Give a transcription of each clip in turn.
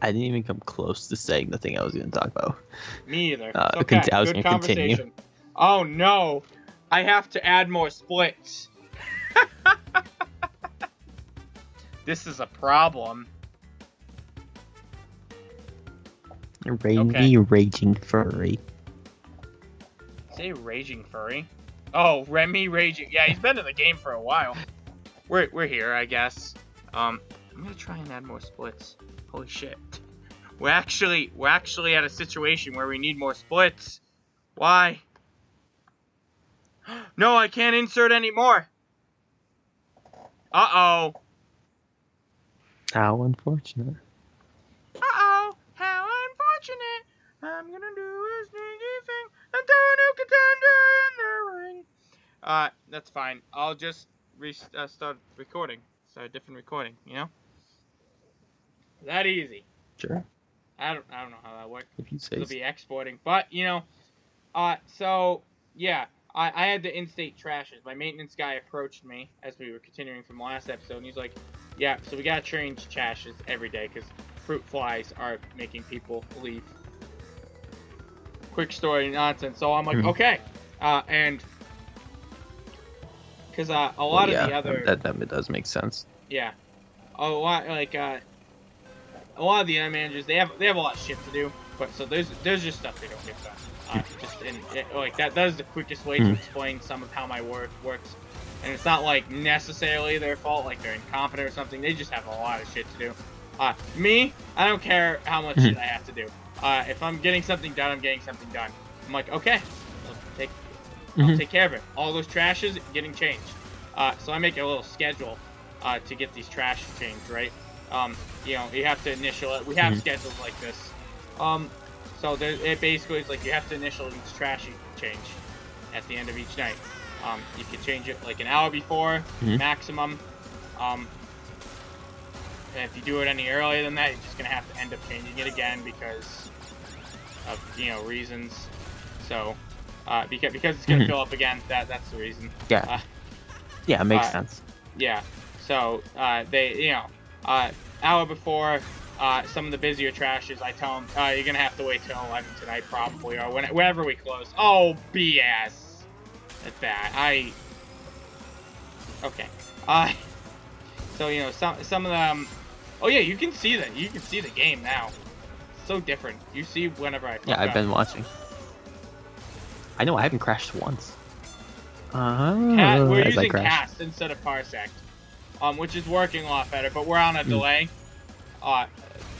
I didn't even come close to saying the thing I was going to talk about. Me either. It's okay. I was Good going to continue. conversation. Oh no, I have to add more splits. This is a problem. Raging furry. Say raging furry. Oh, Remy raging. Yeah, he's been in the game for a while. We're here, I guess. I'm gonna try and add more splits. Holy shit. We're actually at a situation where we need more splits. Why? No, I can't insert anymore. Uh-oh. How unfortunate. Uh-oh. How unfortunate. I'm gonna do a sneaky thing and throw a new contender in the ring. That's fine. I'll just start recording. Start a different recording, you know? That easy. Sure. I don't know how that works. If you say It'll be exporting. But, you know, so, yeah. I had to instate trashes. My maintenance guy approached me as we were continuing from last episode, and he's like, yeah, so we gotta change trashes every day, because fruit flies are making people leave. Quick story nonsense. So I'm like, okay. And, because a lot of the other... That does make sense. Yeah. A lot, like, a lot of the other managers, they have a lot of shit to do, but so there's just stuff they don't get done. Like that is the quickest way to explain some of how my work works, and it's not like necessarily their fault, like they're incompetent or something. They just have a lot of shit to do. Me, I don't care how much shit I have to do. If I'm getting something done, I'm getting something done. I'm like, okay, I'll take care of it. All those trashes getting changed. So I make a little schedule to get these trash changed, right? You know, you have to initial it. We have schedules like this. So it basically is like you have to initial each trash you change at the end of each night. You can change it like an hour before, maximum. And if you do it any earlier than that, you're just gonna have to end up changing it again because of, you know, reasons. So because it's gonna fill up again, that's the reason. Yeah. Yeah, it makes sense. Yeah. So they, you know, hour before. Some of the busier trashes, I tell them, you're gonna have to wait till 11 tonight, probably, or whenever we close. Oh, BS. At that, okay. So you know, some of them. Oh yeah, you can see that. You can see the game now. It's so different. You see whenever I. Yeah, I've been watching. I know I haven't crashed once. We're using cast instead of Parsec, which is working a lot better, but we're on a delay.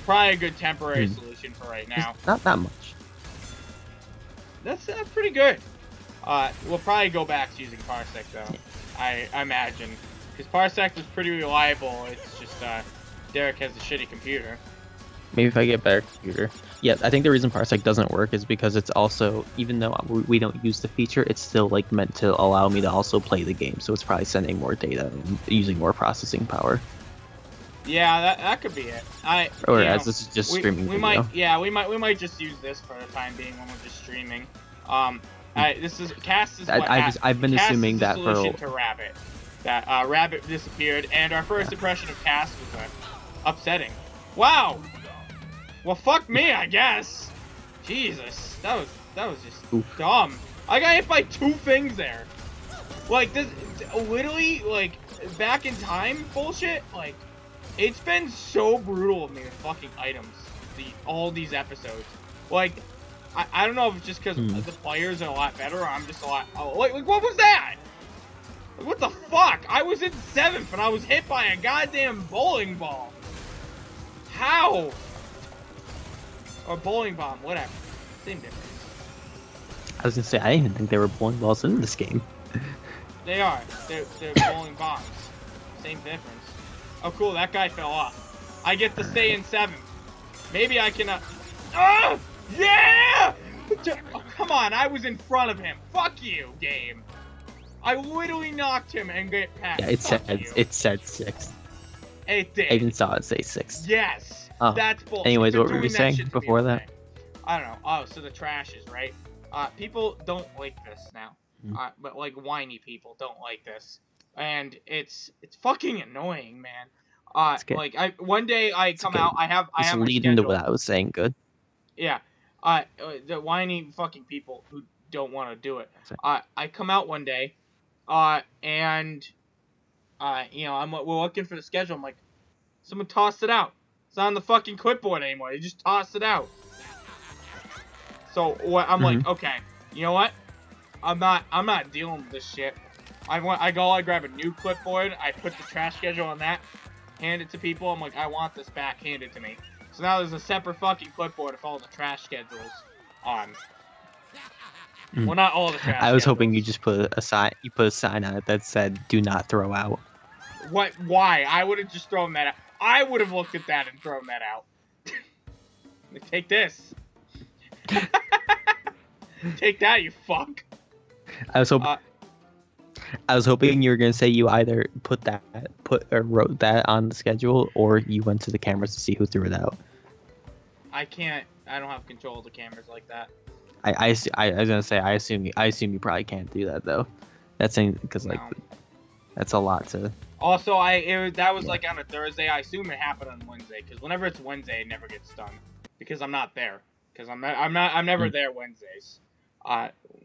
Probably a good temporary solution for right now. It's not that much. That's pretty good. We'll probably go back to using Parsec though. I imagine, because Parsec was pretty reliable. It's just Derek has a shitty computer. Maybe if I get a better computer. Yeah, I think the reason Parsec doesn't work is because it's also, even though we don't use the feature, it's still like meant to allow me to also play the game. So it's probably sending more data and using more processing power. Yeah, that could be it. Or as this is just streaming we video. we might just use this for the time being when we're just streaming. This is cast is what I've been assuming that for to Rabbit. That Rabbit disappeared, and our first impression of cast was upsetting. Wow. Well, fuck me, I guess. Jesus, that was just dumb. I got hit by 2 things there. Like this, literally, like back in time bullshit. Like. It's been so brutal of me with fucking items, all these episodes. Like, I don't know if it's just because the players are a lot better, or I'm just a lot. Oh, like what was that? Like, what the fuck? I was in 7th and I was hit by a goddamn bowling ball. How? Or bowling bomb, whatever. Same difference. I was gonna say I didn't even think there were bowling balls in this game. They are. They're bowling bombs. Same difference. Oh, cool, that guy fell off. I get to stay in 7th. Maybe I can, yeah! Oh, come on, I was in front of him. Fuck you, game. I literally knocked him and get past. Yeah, it said 6. It did. I even saw it say 6. Yes. Oh. That's bullshit. Anyways, what were we saying before that? I don't know. Oh, so the trashes, right? People don't like this now. But like whiny people don't like this. And it's fucking annoying, man. Okay. Like one day I come okay. out, I have Just my lead into schedule. what I was saying. Good. Yeah. The whiny fucking people who don't want to do it. So- I come out one day, and you know, we're looking for the schedule. I'm like, someone tossed it out. It's not on the fucking clipboard anymore. They just tossed it out. So what? I'm like, okay, you know what? I'm not dealing with this shit. I grab a new clipboard. I put the trash schedule on that, hand it to people. I'm like, I want this back handed to me. So now there's a separate fucking clipboard with all the trash schedules on. Well, not all the trash. I was schedules. hoping you just put a sign. You put a sign on it that said "Do not throw out." What? Why? I would have just thrown that out. I would have looked at that and thrown that out. Like, take this. Take that, you fuck. I was hoping you were gonna say you either put or wrote that on the schedule, or you went to the cameras to see who threw it out. I can't. I don't have control of the cameras like that. I was gonna say I assume you probably can't do that though. That's because like that's a lot to. Also, that was like on a Thursday. I assume it happened on Wednesday because whenever it's Wednesday, it never gets done because I'm not there. Because I'm never there Wednesdays.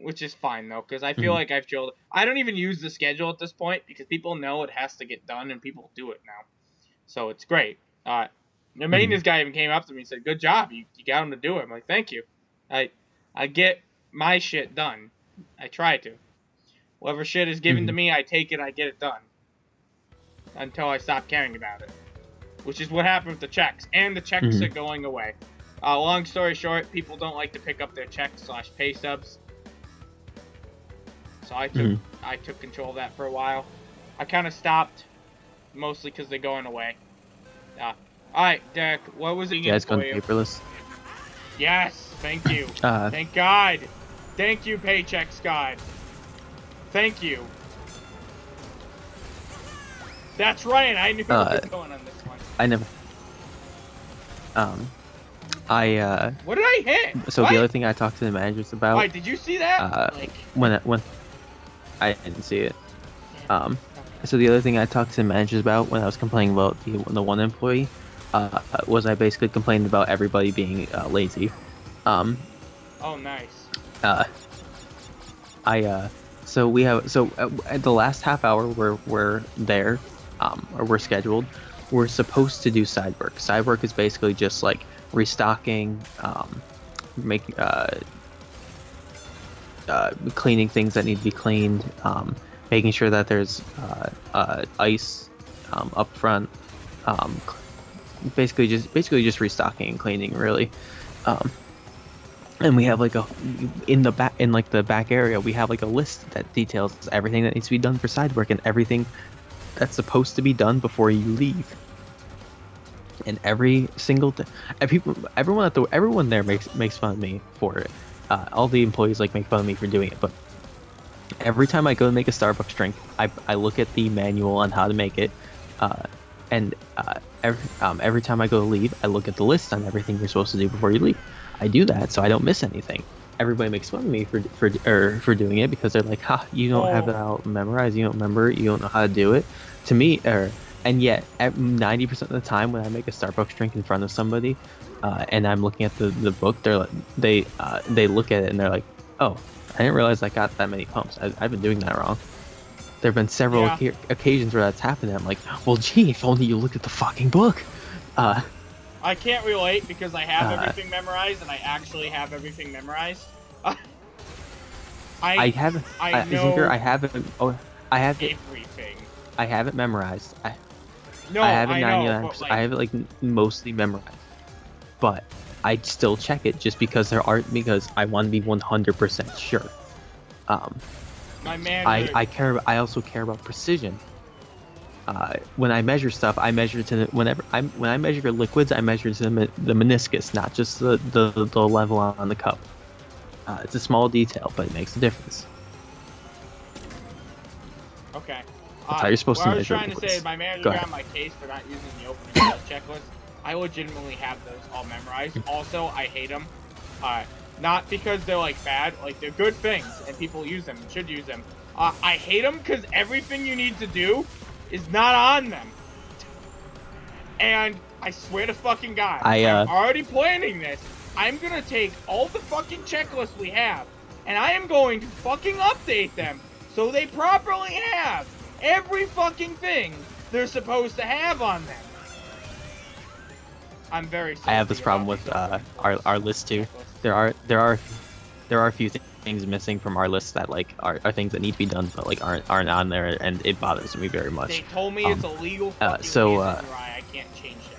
Which is fine though, because I feel like I've chilled. I don't even use the schedule at this point because people know it has to get done and people do it now. So it's great. The maintenance guy even came up to me and said, "Good job, you got him to do it." I'm like, "Thank you." I get my shit done. I try to. Whatever shit is given to me, I take it, I get it done. Until I stop caring about it. Which is what happened with the checks. And the checks are going away. Long story short, people don't like to pick up their checks/pay stubs. So I took control of that for a while. I kind of stopped, mostly because they're going away. Alright, Derek, what was it You guys for going you? paperless? Yes, thank you. Thank God. Thank you, Paychecks God. Thank you. That's right, I knew you were going on this one. I never. What did I hit? So what? the other thing I talked to the managers about. Wait, did you see that? When I didn't see it. So the other thing I talked to the managers about when I was complaining about the one employee, was I basically complained about everybody being lazy. Oh, nice. At the last half hour we're there, or we're scheduled. We're supposed to do side work. Side work is basically just like restocking, cleaning things that need to be cleaned, making sure that there's ice up front, basically just restocking and cleaning really. And we have like in the back area we have like a list that details everything that needs to be done for side work and everything that's supposed to be done before you leave. And every single everyone there makes fun of me for it. All the employees like make fun of me for doing it, but every time I go to make a Starbucks drink, I look at the manual on how to make it, and every time I go to leave, I look at the list on everything you're supposed to do before you leave. I do that so I don't miss anything. Everybody makes fun of me for doing it because they're like, "Ha, you don't have it all memorized. You don't remember it. You don't know how to do it." To me, and yet, 90% of the time when I make a Starbucks drink in front of somebody, and I'm looking at the book, they look at it and they're like, "Oh, I didn't realize I got that many pumps. I've been doing that wrong." There have been several occasions where that's happened. And I'm like, "Well, gee, if only you looked at the fucking book." I can't relate because I have everything memorized, and I actually have everything memorized. I haven't. Zinker, I haven't. Oh, I have it. Everything. I have it memorized. I have it 99%. I have it like mostly memorized, but I still check it just because because I want to be 100% sure. My man. I also care about precision. When I measure stuff, I measure to when I measure liquids, I measure to the meniscus, not just the level on the cup. It's a small detail, but it makes a difference. Okay. That's how you're supposed to measure liquids. What I was trying to say is my manager got my case for not using the opening checklist. I legitimately have those all memorized. Also, I hate them. Not because they're like bad, like they're good things and people use them and should use them. I hate them because everything you need to do is not on them. And I swear to fucking God, I'm already planning this. I'm gonna take all the fucking checklists we have, and I am going to fucking update them so they properly have every fucking thing they're supposed to have on them. I'm very I have this problem with our list too. There are a few things missing from our list that like are things that need to be done, but like aren't on there, and it bothers me very much. They told me it's illegal fucking reason, I can't change it.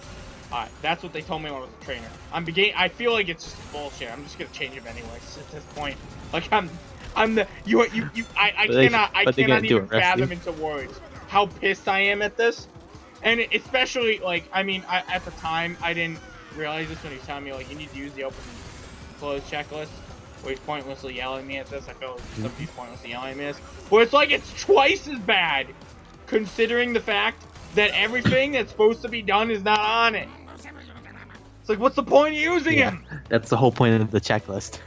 Alright, that's what they told me when I was a trainer. I feel like it's just bullshit. I'm just gonna change them anyways at this point. Like I cannot even fathom into words how pissed I am at this. And especially, like, I mean, at the time, I didn't realize this when he was telling me, like, you need to use the open and close checklist. Where he's pointlessly yelling at me at this. I feel like somebody's pointlessly yelling at me at this. But it's like it's twice as bad, considering the fact that everything that's supposed to be done is not on it. It's like, what's the point of using him? That's the whole point of the checklist.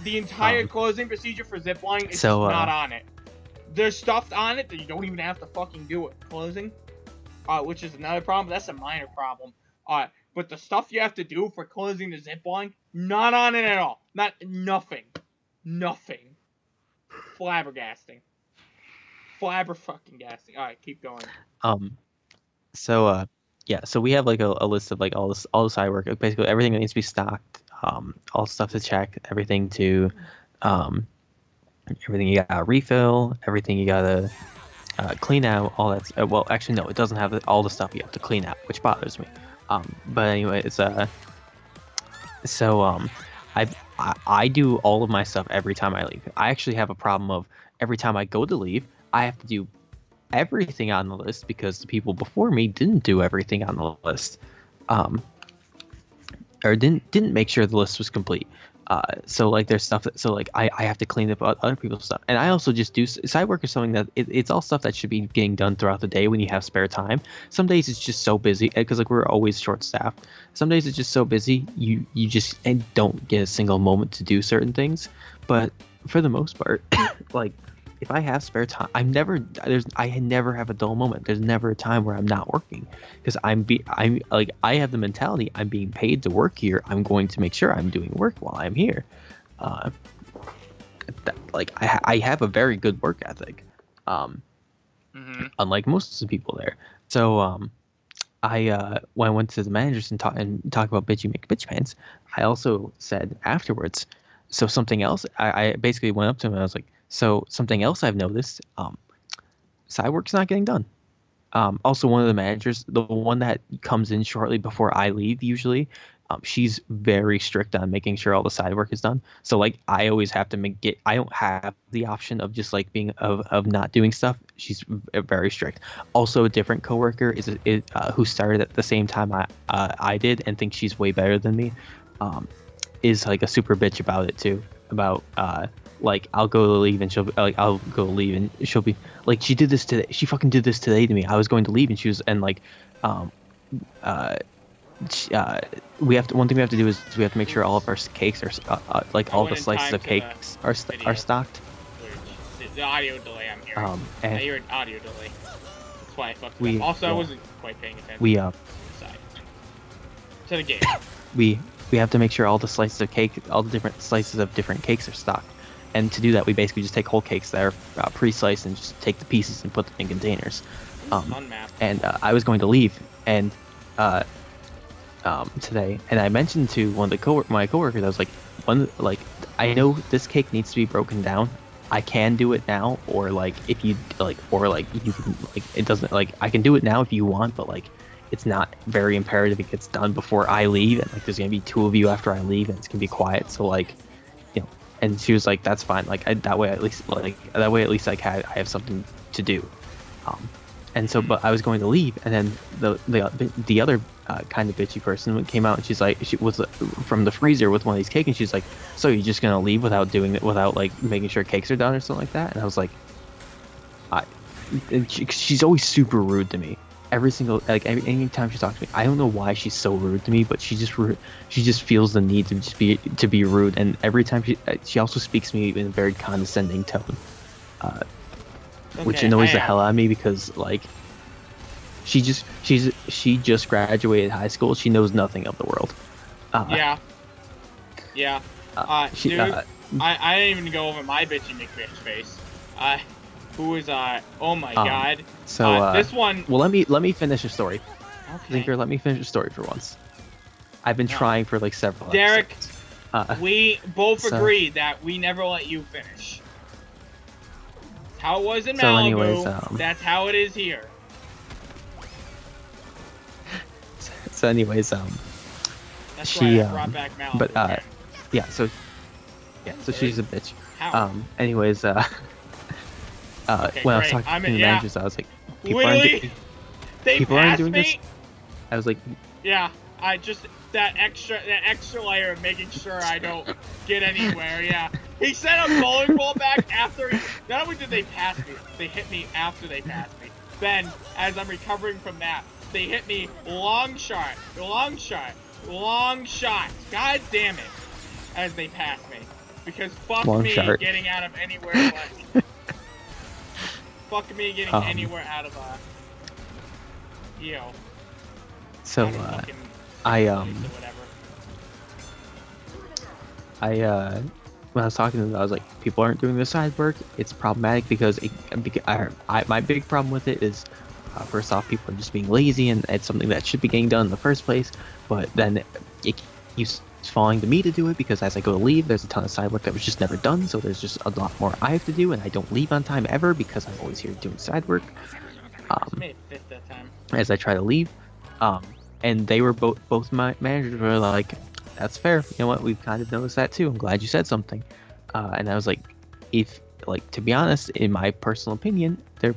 The entire closing procedure for zipline is not on it. There's stuff on it that you don't even have to fucking do it. Closing, which is another problem. That's a minor problem. But the stuff you have to do for closing the zip line, not on it at all. Nothing. Flabbergasting. Flabber-fucking-gasting. Alright, keep going. So we have like a list of like all the side work, basically everything that needs to be stocked, all stuff to check, everything to, everything you gotta refill, everything you gotta clean out, all that. Well, actually, no, it doesn't have all the stuff you have to clean out, which bothers me. But anyway, it's I do all of my stuff every time I leave. I actually have a problem of every time I go to leave, I have to do everything on the list because the people before me didn't do everything on the list, or didn't make sure the list was complete. So like there's stuff that, so like I have to clean up other people's stuff, and I also just do side work is something that it's all stuff that should be getting done throughout the day when you have spare time. Some days it's just so busy because like we're always short staffed. Some days it's just so busy you just don't get a single moment to do certain things. But for the most part, like if I have spare time, I never have a dull moment. There's never a time where I'm not working because I have the mentality I'm being paid to work here. I'm going to make sure I'm doing work while I'm here. I have a very good work ethic, unlike most of the people there. So when I went to the managers and talk about bitch you make bitch pants, I also said afterwards. So something else, I basically went up to him and I was like, so something else I've noticed, side work's not getting done. Also, one of the managers, the one that comes in shortly before I leave usually, she's very strict on making sure all the side work is done. So like I always have to I don't have the option of just like being of not doing stuff. She's very strict. Also, a different coworker who started at the same time I did and thinks she's way better than me, is like a super bitch about it too. About like I'll go to leave and she'll be like she'll be like she did this today. She fucking did this today to me. I was going to leave and she was like one thing we have to do is we have to make sure all of our cakes are like all the slices of cakes are stocked. The audio delay I'm hearing. And I hear an audio delay. That's why I fucked it up. Also, I wasn't quite paying attention. To the game. We have to make sure all the slices of cake, all the different slices of different cakes are stocked. And to do that, we basically just take whole cakes that are pre-sliced and just take the pieces and put them in containers. And I was going to leave and today, and I mentioned to one of my coworkers, I was like, I know this cake needs to be broken down. I can do it now, or like if you like, or like you can like it doesn't like I can do it now if you want, but like it's not very imperative it gets done before I leave, and like there's gonna be two of you after I leave, and it's gonna be quiet. So like, you know, and she was like, "That's fine. Like that way at least I have something to do." And so, but I was going to leave, and then the other kind of bitchy person came out, and she was from the freezer with one of these cakes, and she's like, "So you're just gonna leave without doing it, without like making sure cakes are done or something like that?" And I was like, she's always super rude to me. Anytime she talks to me, I don't know why she's so rude to me, but she just feels the need to be rude. And every time she also speaks to me in a very condescending tone, which annoys the hell out of me because like She just graduated high school. She knows nothing of the world. Yeah. Yeah. She, Dude, I didn't even go over my bitchy McBitch face. Who is oh my god. So this one. Well, let me finish the story. Okay. Zinker, let me finish the story for once. I've been trying for like several Derek, episodes. we both agreed that we never let you finish. That's how it was in Malibu. Anyways, that's how it is here. So anyways, That's she right, I brought back Malibu. but yeah, so she's a bitch. How? Anyways, Okay, when I was great. talking to the managers, I was like, Literally, people aren't doing this. I was like, yeah, I just that extra layer of making sure I don't get anywhere. Yeah, he sent a bowling ball back after. Not only did they pass me, they hit me after they passed me. Then, as I'm recovering from that, they hit me long shot. God damn it! As they passed me, because fuck long me shot. getting out of anywhere but. Fuck me getting anywhere out of So when I was talking to them, I was like, people aren't doing the side work. It's problematic because my big problem with it is, first off, people are just being lazy, and it's something that should be getting done in the first place. But then it keeps falling to me to do it because as I go to leave, there's a ton of side work that was just never done. So there's just a lot more I have to do, and I don't leave on time ever because I'm always here doing side work. As I try to leave, and they were both my managers were like, that's fair. You know what? We've kind of noticed that too. I'm glad you said something. And I was like, to be honest, in my personal opinion, there's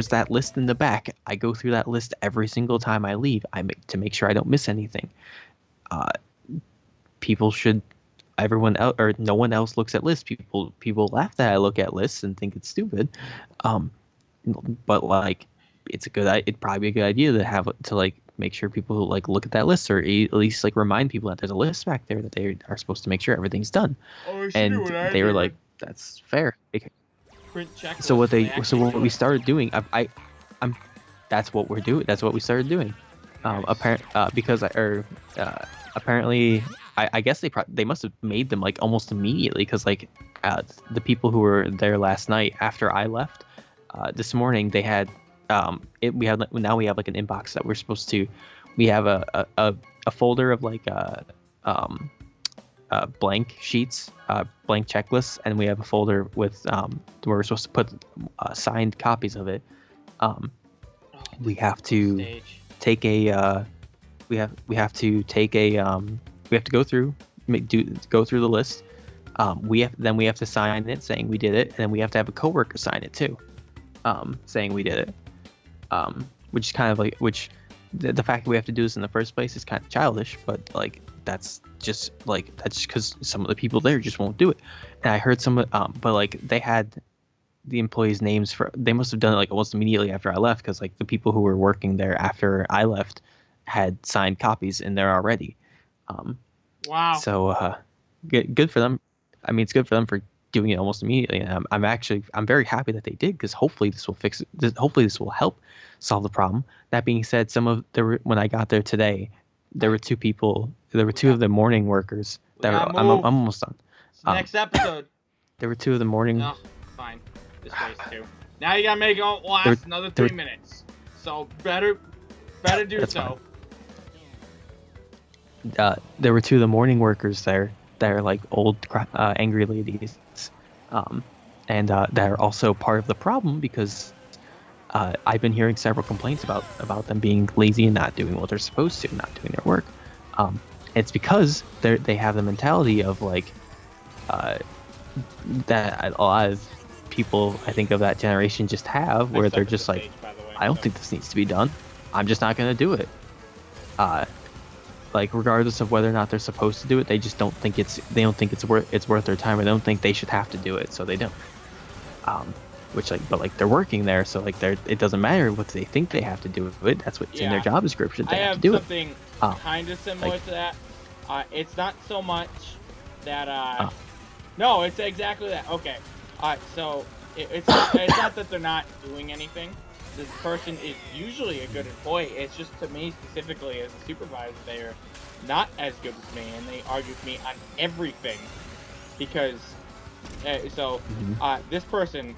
that list in the back. I go through that list every single time I leave. To make sure I don't miss anything. People should, everyone else or no one else looks at lists. People laugh that I look at lists and think it's stupid. But like, it'd probably be a good idea to make sure people look at that list, or at least remind people that there's a list back there that they are supposed to make sure everything's done. And they were like, that's fair. So what we started doing, that's what we're doing. That's what we started doing. Apparently, I guess they must have made them almost immediately, because the people who were there last night after I left, this morning they had we have an inbox that we're supposed to. We have a folder of blank sheets, blank checklists, and we have a folder with where we're supposed to put signed copies of it. We have to take a we have to go through the list. We have to sign it saying we did it, and then we have to have a coworker sign it too, saying we did it. Which is kind of the fact that we have to do this in the first place is kind of childish, but that's just because some of the people there just won't do it. And I heard they had the employees' names they must have done it almost immediately after I left, because the people who were working there after I left had signed copies in there already. Wow. So good for them. I mean, it's good for them for doing it almost immediately. And I'm very happy that they did, because hopefully this will fix it. Hopefully this will help solve the problem. That being said, when I got there today, there were two people. There were two of the morning workers that were. I'm almost done. Next episode. There were two of the morning. No, fine. This way's two. Now you gotta make it last another 3 minutes. So better do so. There were two of the morning workers there that are old, angry ladies, and that are also part of the problem, because I've been hearing several complaints about them being lazy and not doing what they're supposed to, not doing their work. It's because they have the mentality of that a lot of people, I think, of that generation just have, where they're just I don't think this needs to be done. I'm just not going to do it. Regardless of whether or not they're supposed to do it, they just don't think it's worth their time, or they don't think they should have to do it, so they don't. But they're working there, so it doesn't matter what they think they have to do with it. That's what's in their job description. They have to do it. I have something kind of similar to that. It's not so much that no, it's exactly that. Okay. So it's not that they're not doing anything. this person is usually a good employee. It's just to me specifically as a supervisor, they're not as good as me, and they argue with me on everything because this person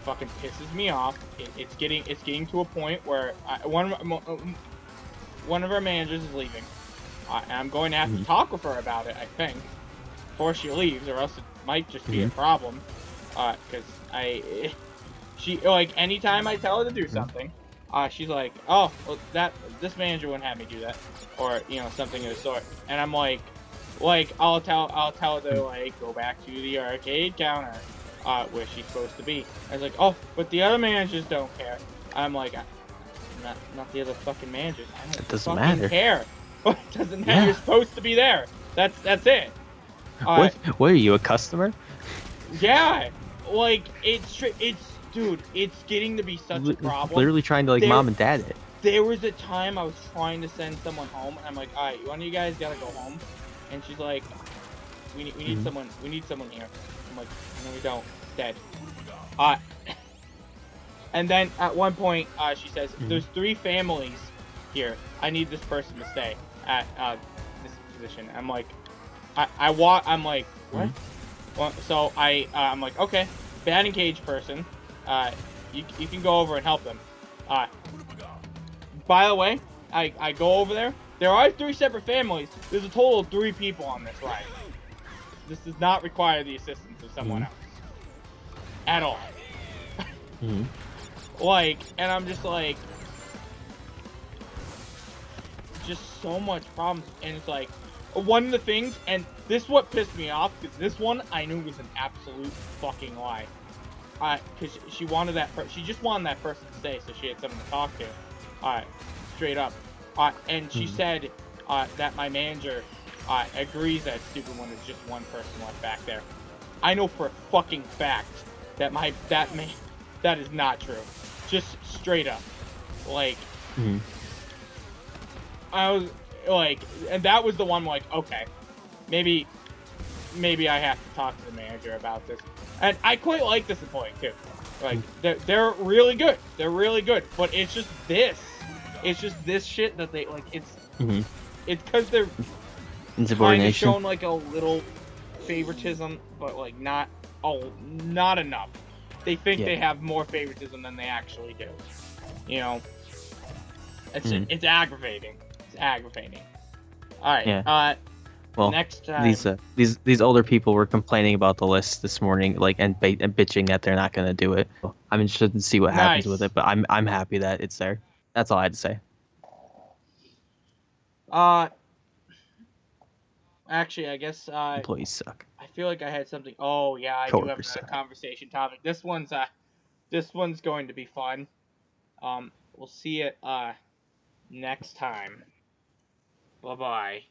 fucking pisses me off. It's getting to a point where one of our managers is leaving. And I'm going to have to talk with her about it, I think, before she leaves, or else it might just be a problem. Because she like anytime I tell her to do something, she's like, oh, well, this manager wouldn't have me do that, or something of the sort. And I'm like I'll tell her to like go back to the arcade counter, where she's supposed to be. I was like, oh, but the other managers don't care. I'm like, not the other fucking managers. I don't It doesn't fucking matter. care. It doesn't matter. You're supposed to be there. That's it. What are you, a customer? Yeah, like dude, it's getting to be such a problem. Literally trying to like mom and dad it. There was a time I was trying to send someone home, and I'm like, all right, one of you guys gotta go home, and she's like, we need someone here. I'm like, no, we don't. It's dead. And then at one point, she says, there's 3 families here. I need this person to stay at this position. I'm like, I'm like, what? Well, so I'm like, okay, batting cage person, you can go over and help them. By the way, I go over there. There are 3 separate families. There's a total of 3 people on this ride. This does not require the assistance of someone else at all. Like, and I'm just like, just so much problems. And it's like, one of the things, and this is what pissed me off, because this one I knew was an absolute fucking lie. Because she wanted she just wanted that person to stay, so she had someone to talk to. Straight up. And she said that my manager agrees that stupid one is just one person left back there. I know for a fucking fact that that is not true. Just straight up. Like, I was like, and that was the one like, okay, maybe I have to talk to the manager about this. And I quite like this employee too. Like, they're really good. They're really good. But it's just this. It's just this shit that they like. It's because they're kind of shown like a little favoritism, but like not enough. They think they have more favoritism than they actually do. It's aggravating. It's aggravating. All right. Yeah. Well, next time, these older people were complaining about the list this morning, like and bitching that they're not gonna do it. I'm interested to see what happens with it, but I'm happy that it's there. That's all I had to say. Actually, I guess employees suck. I feel like I had something. Oh yeah, I do have a conversation topic. This one's going to be fun. We'll see it next time. Bye bye.